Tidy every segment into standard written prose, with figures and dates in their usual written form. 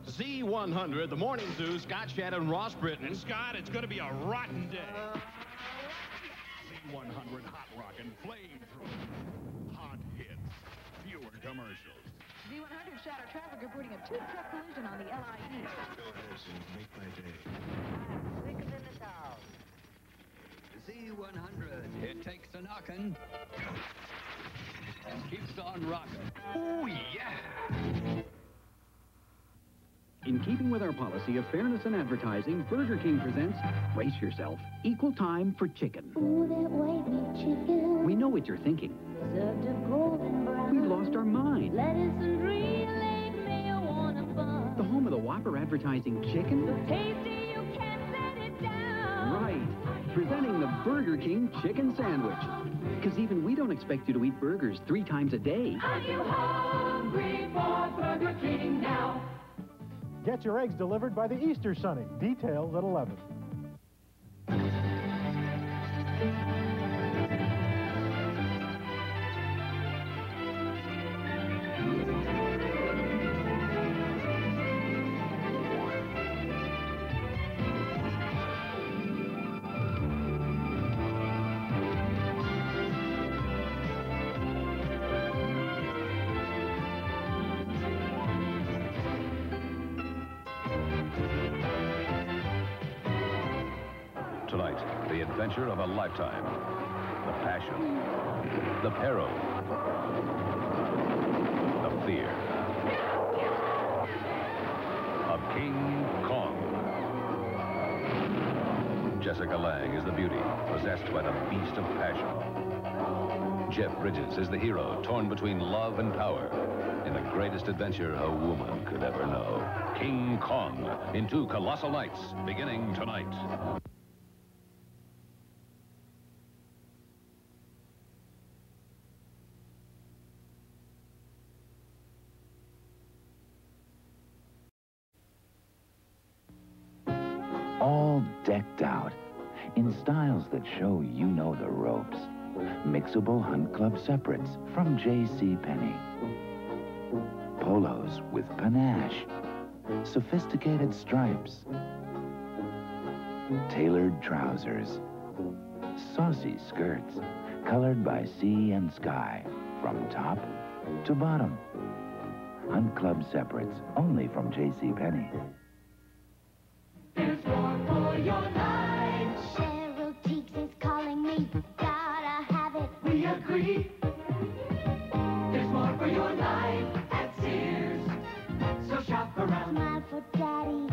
Z100, the Morning Zoo, Scott Shannon, Ross Britton. And Scott, it's going to be a rotten day. Z100 Hot Rockin' Flamethrower. Hot hits. Fewer commercials. Z100 shadow traffic reporting a two-truck collision on the LIE. Go ahead and make my day. Slicker than the town. Z100. It takes a knockin' and keeps on rockin'. Oh, yeah! In keeping with our policy of fairness in advertising, Burger King presents Brace Yourself, Equal Time for Chicken. Ooh, that white meat chicken. We know what you're thinking. Served up golden brown. We've lost our mind. Lettuce and green leg mayo on a bun. The home of the Whopper advertising chicken? So tasty you can't set it down. Right. Presenting the Burger King Chicken Sandwich. Because even we don't expect you to eat burgers 3 times a day. Are you hungry for Burger King now? Get your eggs delivered by the Easter Sunny. Details at 11. Tonight, the adventure of a lifetime. The passion. The peril. The fear. Of King Kong. Jessica Lange is the beauty, possessed by the beast of passion. Jeff Bridges is the hero, torn between love and power, in the greatest adventure a woman could ever know. King Kong, in 2 colossal nights, beginning tonight. All decked out in styles that show you know the ropes. Mixable Hunt Club separates from JCPenney. Polos with panache. Sophisticated stripes. Tailored trousers. Saucy skirts colored by sea and sky from top to bottom. Hunt Club separates only from JCPenney. There's more for your life. Cheryl Teagues is calling me. Gotta have it. We agree. There's more for your life at Sears. So shop around. Smile for Daddy.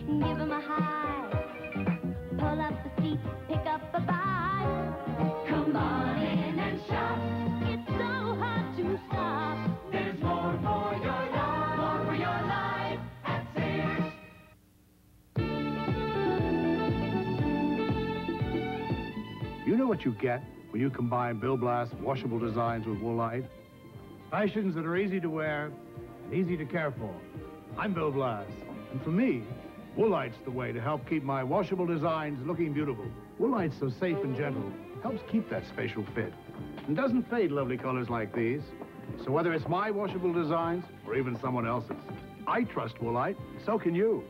Give him a high. Pull up the seat. Pick up a buy. Come on in and shop. It's so hard to stop. There's more for your life. More for your life at Sears. You know what you get when you combine Bill Blass washable designs with Woolite? Fashions that are easy to wear and easy to care for. I'm Bill Blass, and for me, Woolite's the way to help keep my washable designs looking beautiful. Woolite's so safe and gentle, helps keep that spatial fit, and doesn't fade lovely colors like these. So whether it's my washable designs or even someone else's, I trust Woolite, so can you.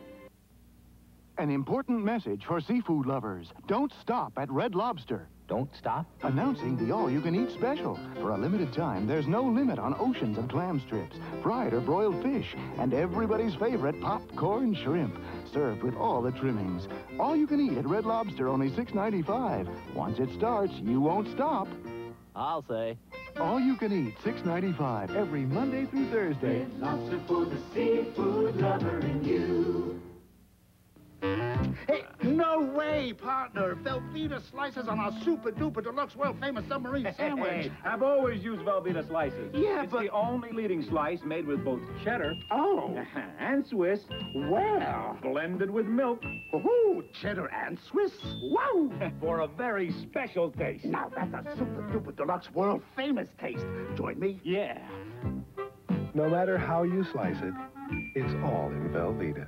An important message for seafood lovers. Don't stop at Red Lobster. Don't stop? Announcing the all-you-can-eat special. For a limited time, there's no limit on oceans of clam strips, fried or broiled fish, and everybody's favorite popcorn shrimp, served with all the trimmings. All you can eat at Red Lobster, only $6.95. Once it starts, you won't stop. I'll say. All you can eat, $6.95, every Monday through Thursday. Red Lobster for the seafood lover in you. Hey, no way, partner. Velveeta slices on our super-duper deluxe world-famous submarine sandwich. Hey, I've always used Velveeta slices. Yeah, it's but... the only leading slice made with both cheddar and Swiss. Well, blended with milk. Ooh, cheddar and Swiss. Wow! For a very special taste. Now, that's a super-duper deluxe world-famous taste. Join me? Yeah. No matter how you slice it, it's all in Velveeta.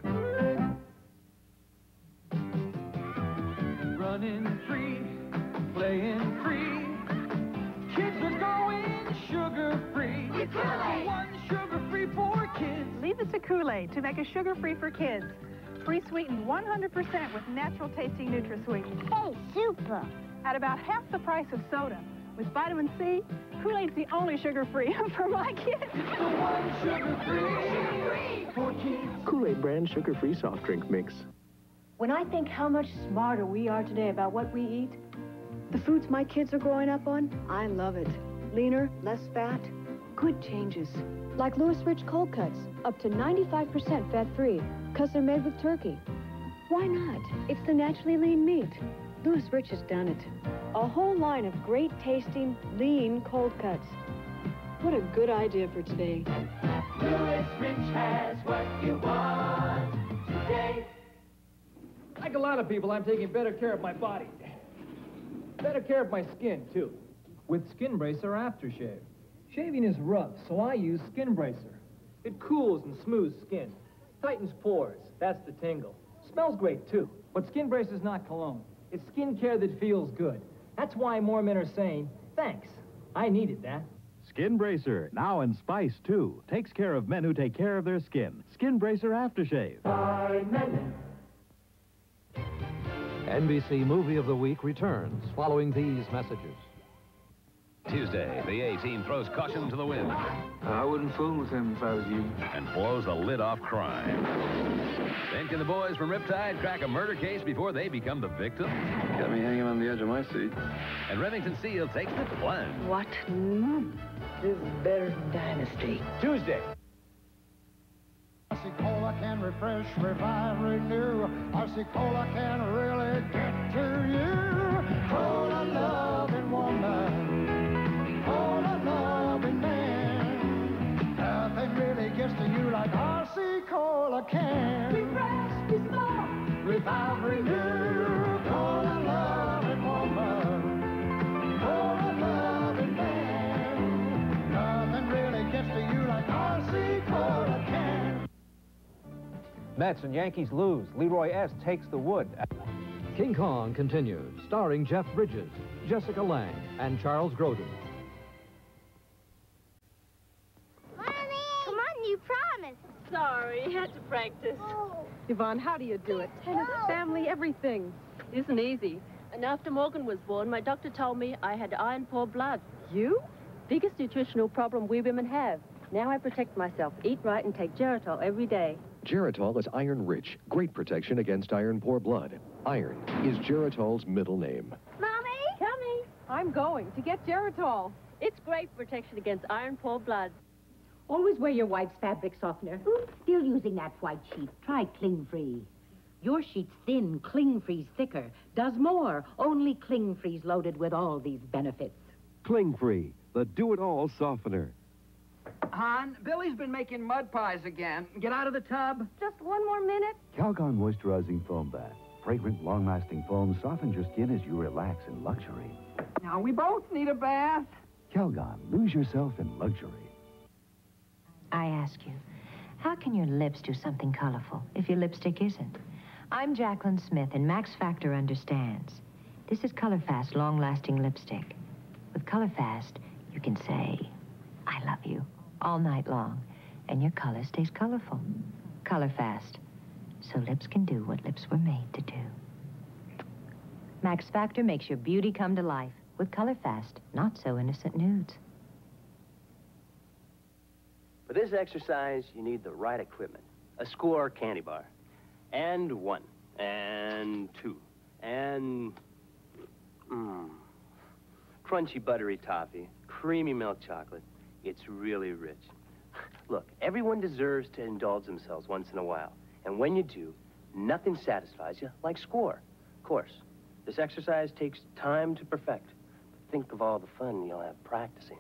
Running free, playing free. Kids are going sugar-free. You're killing. One sugar-free for kids. Leave us a Kool-Aid to make a sugar-free for kids. Free sweetened 100% with natural-tasting NutraSweet. Hey, super. At about half the price of soda. With vitamin C, Kool-Aid's the only sugar-free for my kids. The one sugar-free for kids. Kool-Aid brand sugar-free soft drink mix. When I think how much smarter we are today about what we eat, the foods my kids are growing up on, I love it. Leaner, less fat, good changes. Like Louis Rich cold cuts, up to 95% fat-free, because they're made with turkey. Why not? It's the naturally lean meat. Louis Rich has done it. A whole line of great-tasting, lean cold cuts. What a good idea for today. Louis Rich has what you want today. Like a lot of people, I'm taking better care of my body. Better care of my skin, too. With Skin Bracer Aftershave. Shaving is rough, so I use Skin Bracer. It cools and smooths skin. Tightens pores. That's the tingle. Smells great, too. But Skin Bracer's not cologne. It's skin care that feels good. That's why more men are saying, thanks. I needed that. Skin Bracer, now in Spice, too. Takes care of men who take care of their skin. Skin Bracer Aftershave. By men. NBC Movie of the Week returns following these messages. Tuesday, the A-Team throws caution to the wind. I wouldn't fool with him if I was you. And blows the lid off crime. Then can the boys from Riptide crack a murder case before they become the victim? Got me hanging on the edge of my seat. And Remington Steele takes the plunge. What? This is better than Dynasty. Tuesday. RC Cola can refresh, revive, renew. RC Cola can really get to you. Cola loving woman, Cola loving man. Nothing really gets to you like RC Cola can. Refresh, restore, revive, renew. Cola loving woman, Cola loving man. Nothing really gets to you like RC Cola can. Mets and Yankees lose. Leroy S. takes the wood. King Kong continues, starring Jeff Bridges, Jessica Lange, and Charles Grodin. Mommy! Come on, you promised. Sorry, had to practice. Oh. Yvonne, how do you do it? Tennis, family, everything. Isn't easy. And after Morgan was born, my doctor told me I had iron poor blood. You? Biggest nutritional problem we women have. Now I protect myself, eat right, and take Geritol every day. Geritol is iron-rich, great protection against iron-poor blood. Iron is Geritol's middle name. Mommy? Coming. I'm going to get Geritol. It's great protection against iron poor blood. Always wear your wife's fabric softener. Who's still using that white sheet? Try Cling Free. Your sheet's thin, Cling Free's thicker. Does more. Only Cling Free's loaded with all these benefits. Cling Free, the do-it-all softener. Hon, Billy's been making mud pies again. Get out of the tub. Just one more minute. Calgon Moisturizing Foam Bath. Fragrant, long-lasting foam softens your skin as you relax in luxury. Now we both need a bath. Calgon, lose yourself in luxury. I ask you, how can your lips do something colorful if your lipstick isn't? I'm Jacqueline Smith, and Max Factor understands. This is ColorFast long-lasting lipstick. With ColorFast, you can say, I love you, all night long, and your color stays colorful. ColorFast, so lips can do what lips were made to do. Max Factor makes your beauty come to life with ColorFast, not so innocent nudes. For this exercise, you need the right equipment. A Score candy bar. And 1. And 2. And... crunchy buttery toffee. Creamy milk chocolate. It's really rich. Look, everyone deserves to indulge themselves once in a while. And when you do, nothing satisfies you like Score. Of course, this exercise takes time to perfect. But think of all the fun you'll have practicing.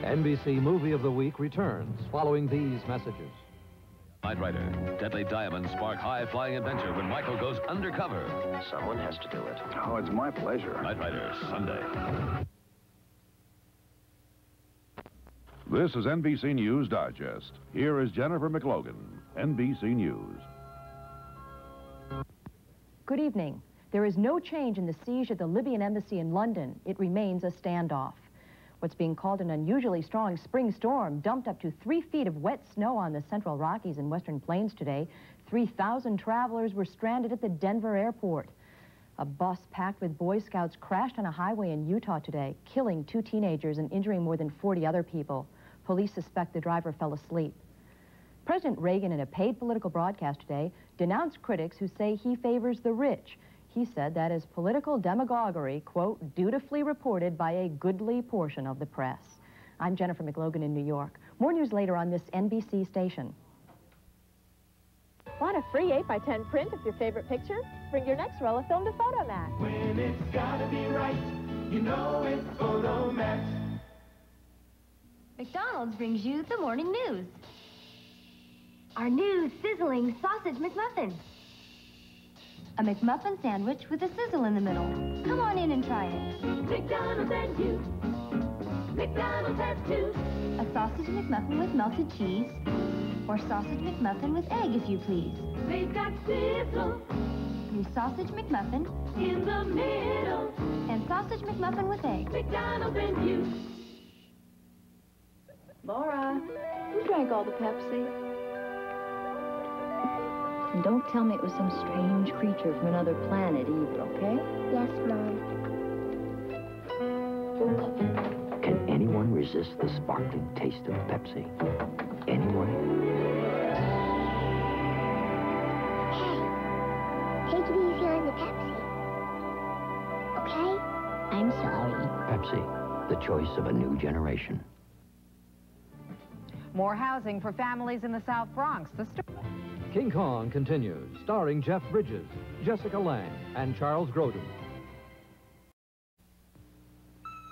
NBC Movie of the Week returns following these messages. Knight Rider. Deadly diamonds spark high-flying adventure when Michael goes undercover. Someone has to do it. Oh, it's my pleasure. Knight Rider, Sunday. This is NBC News Digest. Here is Jennifer McLogan, NBC News. Good evening. There is no change in the siege of the Libyan embassy in London. It remains a standoff. What's being called an unusually strong spring storm dumped up to 3 feet of wet snow on the central Rockies and western plains today. 3,000 travelers were stranded at the Denver airport. A bus packed with Boy Scouts crashed on a highway in Utah today, killing 2 teenagers and injuring more than 40 other people. Police suspect the driver fell asleep. President Reagan, in a paid political broadcast today, denounced critics who say he favors the rich. He said that is political demagoguery, quote, dutifully reported by a goodly portion of the press. I'm Jennifer McLogan in New York. More news later on this NBC station. Want a free 8x10 print of your favorite picture? Bring your next roll of film to Photomat. When it's gotta be right, you know it's Photomat. McDonald's brings you the morning news. Our new sizzling sausage McMuffin. A McMuffin sandwich with a sizzle in the middle. Come on in and try it. McDonald's and you. McDonald's has two. A sausage McMuffin with melted cheese. Or sausage McMuffin with egg, if you please. They've got sizzle. New sausage McMuffin in the middle. And sausage McMuffin with egg. McDonald's and you. Laura, who drank all the Pepsi? And don't tell me it was some strange creature from another planet either, okay? Yes, Mom. Can anyone resist the sparkling taste of Pepsi? Anyone? Take it easy on the Pepsi. Okay? I'm sorry. Pepsi, the choice of a new generation. More housing for families in the South Bronx. King Kong continues, starring Jeff Bridges, Jessica Lange, and Charles Grodin.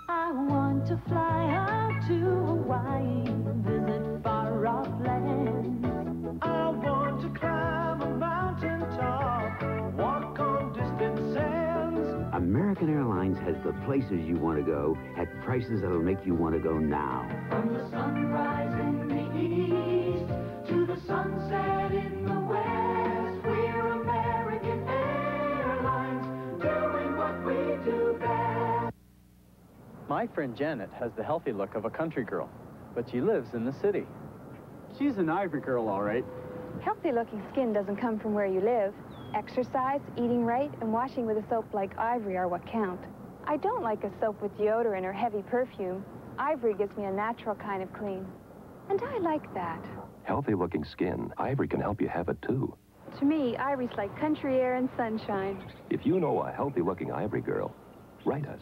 I want to fly out to Hawaii, visit far-off lands. I want to climb a mountain top, walk on distant sands. American Airlines has the places you want to go at prices that'll make you want to go now. From the sunrise in the east to the sunset in the west, we're American Airlines, doing what we do best. My friend Janet has the healthy look of a country girl, but she lives in the city. She's an Ivory girl, all right. Healthy-looking skin doesn't come from where you live. Exercise, eating right, and washing with a soap like Ivory are what count. I don't like a soap with deodorant or heavy perfume. Ivory gives me a natural kind of clean. And I like that. Healthy-looking skin. Ivory can help you have it, too. To me, Ivory's like country air and sunshine. If you know a healthy-looking Ivory girl, write us.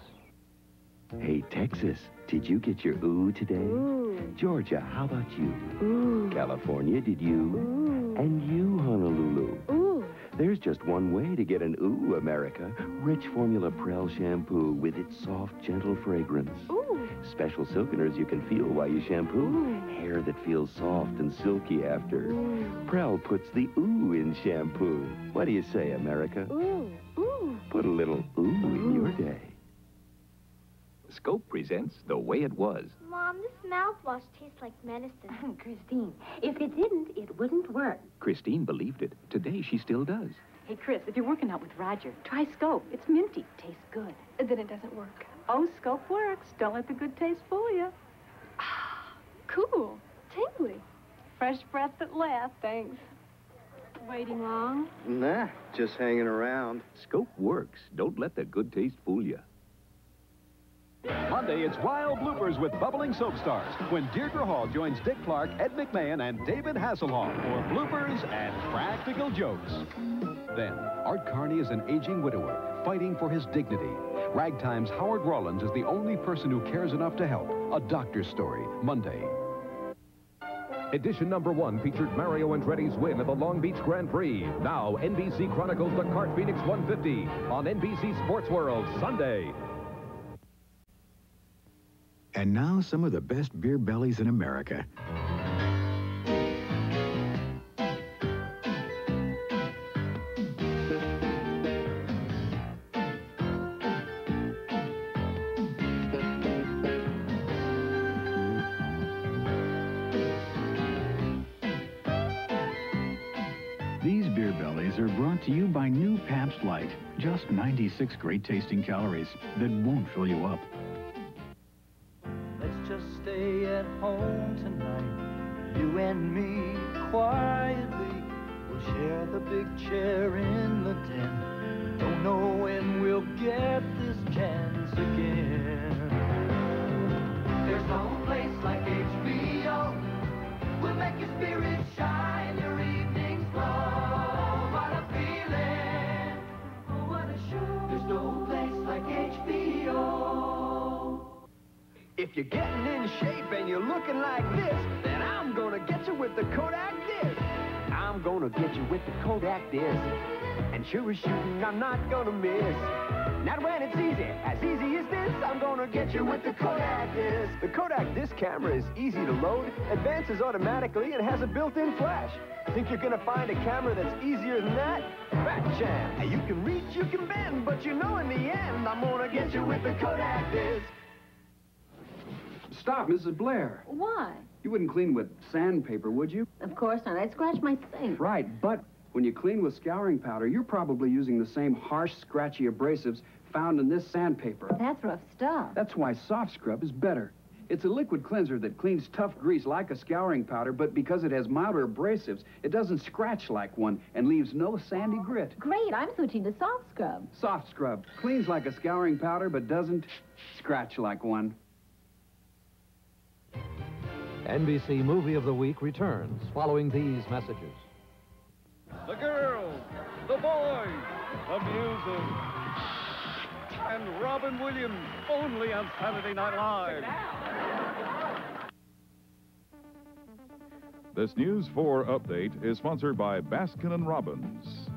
Hey, Texas, did you get your ooh today? Ooh. Georgia, how about you? Ooh. California, did you? Ooh. And you, Honolulu? Ooh. There's just one way to get an ooh, America. Rich Formula Prel shampoo with its soft, gentle fragrance. Ooh. Special silkeners you can feel while you shampoo. Ooh. Hair that feels soft and silky after. Ooh. Prel puts the ooh in shampoo. What do you say, America? Ooh. Ooh. Put a little ooh in your day. Scope presents The Way It Was. Mom, this mouthwash tastes like medicine. Christine, if it didn't, it wouldn't work. Christine believed it. Today, she still does. Hey, Chris, if you're working out with Roger, try Scope. It's minty. Tastes good. Then it doesn't work. Oh, Scope works. Don't let the good taste fool you. Cool. Tingly. Fresh breath at last, thanks. Waiting long? Nah, just hanging around. Scope works. Don't let the good taste fool you. Monday, it's Wild Bloopers with Bubbling Soap Stars when Deirdre Hall joins Dick Clark, Ed McMahon, and David Hasselhoff for bloopers and practical jokes. Then, Art Carney is an aging widower fighting for his dignity. Ragtime's Howard Rollins is the only person who cares enough to help. A doctor's story, Monday. Edition #1 featured Mario Andretti's win at the Long Beach Grand Prix. Now, NBC chronicles the Cart Phoenix 150 on NBC Sports World Sunday. And now, some of the best beer bellies in America. These beer bellies are brought to you by new Pabst Light. Just 96 great tasting calories that won't fill you up. tonight. You and me, quietly, we'll share the big chair in the den. Don't know when we'll get this chance again. There's no place like HBO. We'll make your spirit shine, your evenings glow. What a feeling, oh, what a show. There's no place like HBO. If you're getting in shape and you're looking like this, then I'm gonna get you with the Kodak Disc. I'm gonna get you with the Kodak Disc. And sure as shooting, I'm not gonna miss. Not when it's easy as this, I'm gonna get you with the Kodak Disc. The Kodak Disc camera is easy to load, advances automatically, and has a built-in flash. Think you're gonna find a camera that's easier than that? Fat chance. And you can reach, you can bend, but you know in the end, I'm gonna get you with the Kodak Disc. Stop, Mrs. Blair. Why? You wouldn't clean with sandpaper, would you? Of course not. I'd scratch my sink. Right, but when you clean with scouring powder, you're probably using the same harsh, scratchy abrasives found in this sandpaper. That's rough stuff. That's why Soft Scrub is better. It's a liquid cleanser that cleans tough grease like a scouring powder, but because it has milder abrasives, it doesn't scratch like one and leaves no sandy grit. Great, I'm switching to Soft Scrub. Soft Scrub cleans like a scouring powder, but doesn't scratch like one. NBC Movie of the Week returns following these messages. The girls, the boys, the music, and Robin Williams, only on Saturday Night Live. This News 4 update is sponsored by Baskin & Robbins.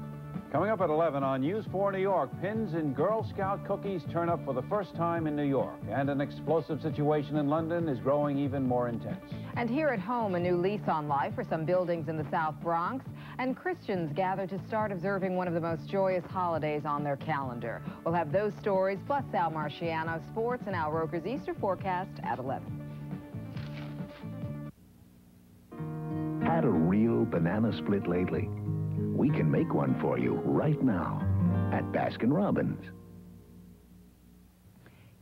Coming up at 11 on News 4 New York, pins in Girl Scout cookies turn up for the first time in New York, and an explosive situation in London is growing even more intense. And here at home, a new lease on life for some buildings in the South Bronx, and Christians gather to start observing one of the most joyous holidays on their calendar. We'll have those stories, plus Sal Marciano, sports, and Al Roker's Easter forecast at 11. Had a real banana split lately? We can make one for you right now at Baskin Robbins.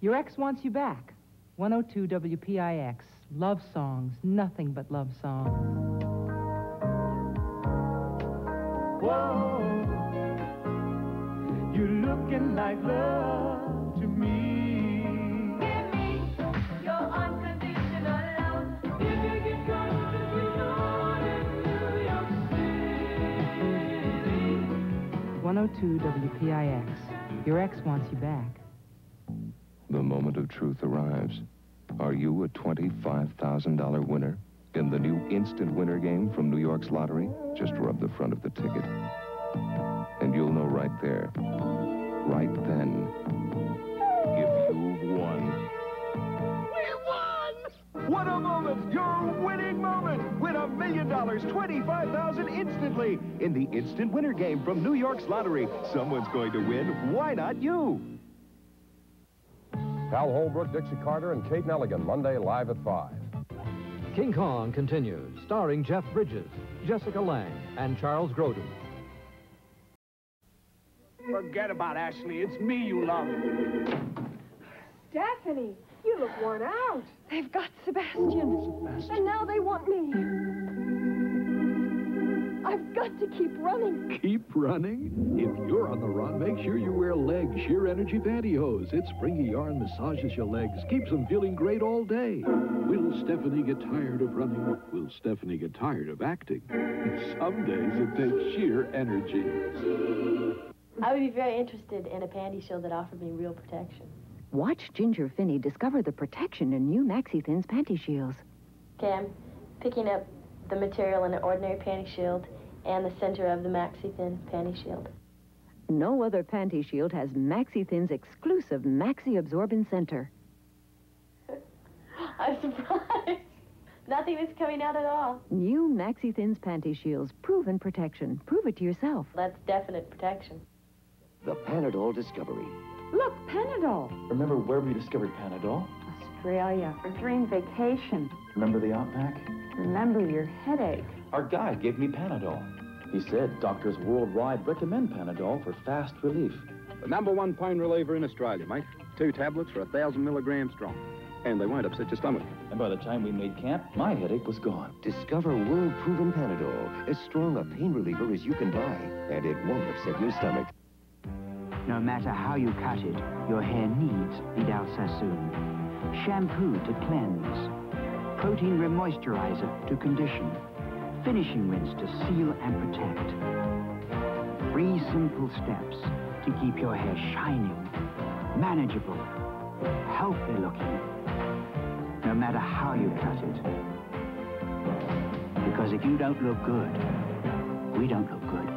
Your ex wants you back. 102 WPIX. Love songs, nothing but love songs. Whoa, you're looking like love to me. Give me your unconditional love. If you get close to me, in New York City. 102 WPIX. Your ex wants you back. The moment of truth arrives. Are you a $25,000 winner in the new instant winner game from New York's lottery? Just rub the front of the ticket, and you'll know right there, right then, if you've won. We won! What a moment! Your winning moment! Win $1 million, $25,000 instantly in the instant winner game from New York's lottery. Someone's going to win. Why not you? Cal Holbrook, Dixie Carter, and Kate Nelligan, Monday, live at 5. King Kong continues, starring Jeff Bridges, Jessica Lange, and Charles Grodin. Forget about Ashley. It's me you love. Stephanie, you look worn out. They've got Sebastian. And now they want me. I've got to keep running. Keep running? If you're on the run, make sure you wear Leg Sheer Energy Pantyhose. Its springy yarn massages your legs, keeps them feeling great all day. Will Stephanie get tired of running? Will Stephanie get tired of acting? Some days it takes sheer energy. I would be very interested in a panty shield that offered me real protection. Watch Ginger Finney discover the protection in new Maxi Thins Panty Shields. Okay, I'm picking up the material in an ordinary panty shield and the center of the Maxi Thin panty shield. No other panty shield has Maxi Thin's exclusive Maxi Absorbent Center. I'm surprised. Nothing is coming out at all. New Maxi Thins Panty Shields. Proven protection. Prove it to yourself. That's definite protection. The Panadol Discovery. Look, Panadol. Remember where we discovered Panadol? Australia. A dream vacation. Remember the Outback? Remember your headache. Our guide gave me Panadol. He said doctors worldwide recommend Panadol for fast relief. The #1 pain reliever in Australia, mate. 2 tablets for 1,000 milligrams strong. and they won't upset your stomach. And by the time we made camp, my headache was gone. Discover world-proven Panadol, as strong a pain reliever as you can buy, and it won't upset your stomach. No matter how you cut it, your hair needs Vidal Sassoon. Shampoo to cleanse. Protein remoisturizer to condition. Finishing rinse to seal and protect. 3 simple steps to keep your hair shining, manageable, healthy looking, no matter how you cut it. Because if you don't look good, we don't look good.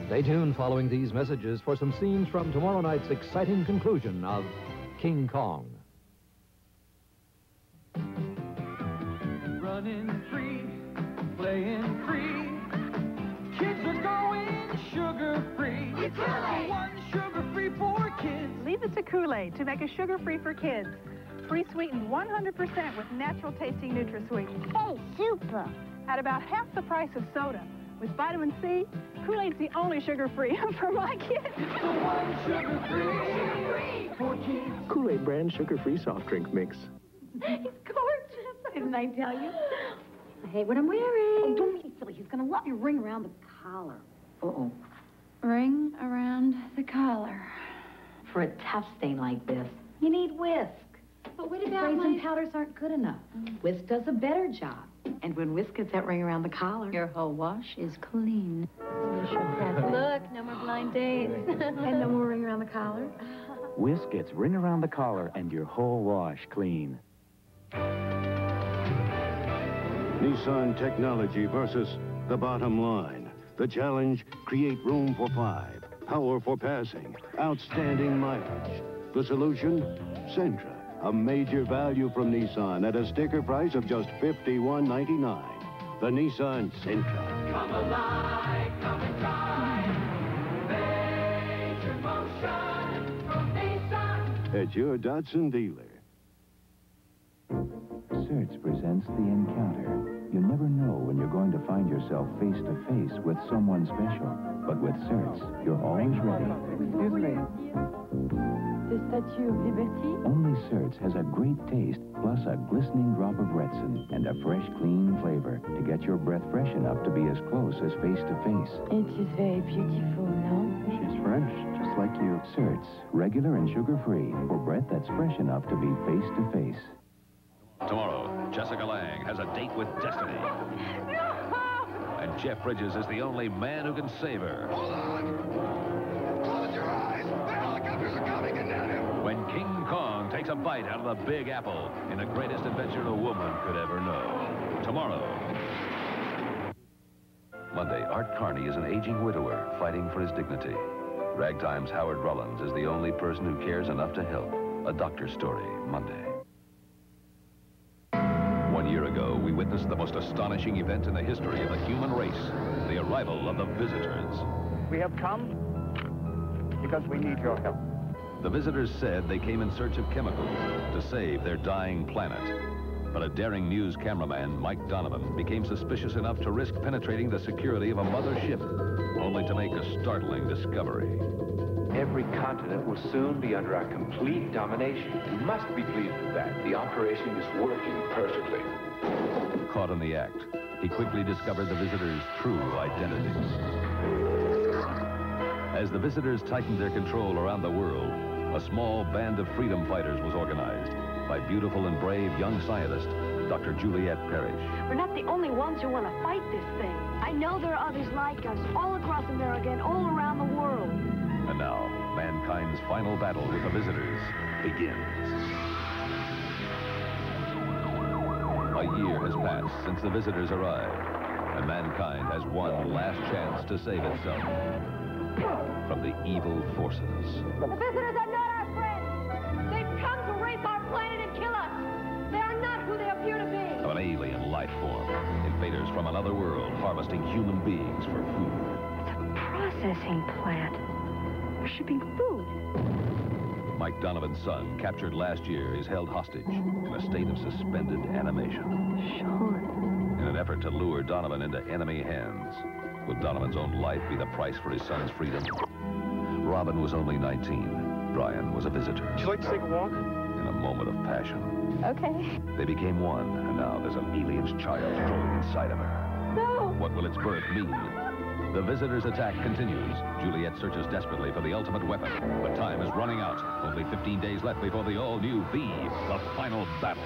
Stay tuned following these messages for some scenes from tomorrow night's exciting conclusion of King Kong. Running free, playing free. Kids are going sugar-free. One sugar-free for kids. Leave it to Kool-Aid to make a sugar-free for kids. Free sweetened 100% with natural-tasting NutraSweet. Hey, super. At about half the price of soda. With vitamin C, Kool-Aid's the only sugar-free for my kids. One sugar-free for kids. Kool-Aid brand sugar-free soft drink mix. He's gorgeous, didn't I tell you? I hate what I'm wearing. Oh, don't be silly. He's gonna love your ring around the collar. Uh-oh. Ring around the collar. For a tough stain like this, You need whisk. but what about Sprays and my... powders aren't good enough. Whisk does a better job. And when Whisk gets that ring around the collar, your whole wash is clean. Look, no more blind dates. And no more ring around the collar. Whisk gets ring around the collar and your whole wash clean. Nissan technology versus the bottom line. The challenge, create room for 5, power for passing, outstanding mileage. The solution, Sentra, a major value from Nissan at a sticker price of just $51.99. The Nissan Sentra. Come alive, come and drive. Major motion from Nissan. At your Datsun dealer. Search presents The Encounter. You never know when you're going to find yourself face to face with someone special. But with Search, you're always ready. Excuse me. The Statue of Liberty? Only Search has a great taste, plus a glistening drop of Retsin and a fresh, clean flavor to get your breath fresh enough to be as close as face to face. It is very beautiful, no? She's French, just like you. Search, regular and sugar-free, for breath that's fresh enough to be face to face. Tomorrow, Jessica Lange has a date with destiny. And Jeff Bridges is the only man who can save her. Hold on! Close your eyes! The helicopters are coming and at him! When King Kong takes a bite out of the Big Apple in the greatest adventure a woman could ever know. Tomorrow. Monday, Art Carney is an aging widower fighting for his dignity. Ragtime's Howard Rollins is the only person who cares enough to help. A Doctor's Story, Monday. 1 year ago, we witnessed the most astonishing event in the history of the human race, the arrival of the visitors. We have come because we need your help. The visitors said they came in search of chemicals to save their dying planet. But a daring news cameraman, Mike Donovan, became suspicious enough to risk penetrating the security of a mother ship, only to make a startling discovery. Every continent will soon be under our complete domination. You must be pleased with that. The operation is working perfectly. Caught in the act, he quickly discovered the visitors' true identities. As the visitors tightened their control around the world, a small band of freedom fighters was organized by beautiful and brave young scientist, Dr. Juliette Parrish. We're not the only ones who want to fight this thing. I know there are others like us all across America and all around the world. And now, mankind's final battle with the visitors begins. A year has passed since the visitors arrived, and mankind has one last chance to save itself from the evil forces. The visitors are not our friends. They've come to rape our planet and kill us. They are not who they appear to be. Of an alien life form, invaders from another world harvesting human beings for food. Processing plant. We're shipping food. Mike Donovan's son, captured last year, is held hostage in a state of suspended animation. Sean. In an effort to lure Donovan into enemy hands, Will Donovan's own life be the price for his son's freedom? Robin was only 19. Brian was a visitor. Would you like to take a walk? In a moment of passion. Okay. They became one, and now there's an alien's child growing inside of her. No! What will its birth mean? The visitor's attack continues. Juliet searches desperately for the ultimate weapon. But time is running out. Only 15 days left before the all-new V, the final battle.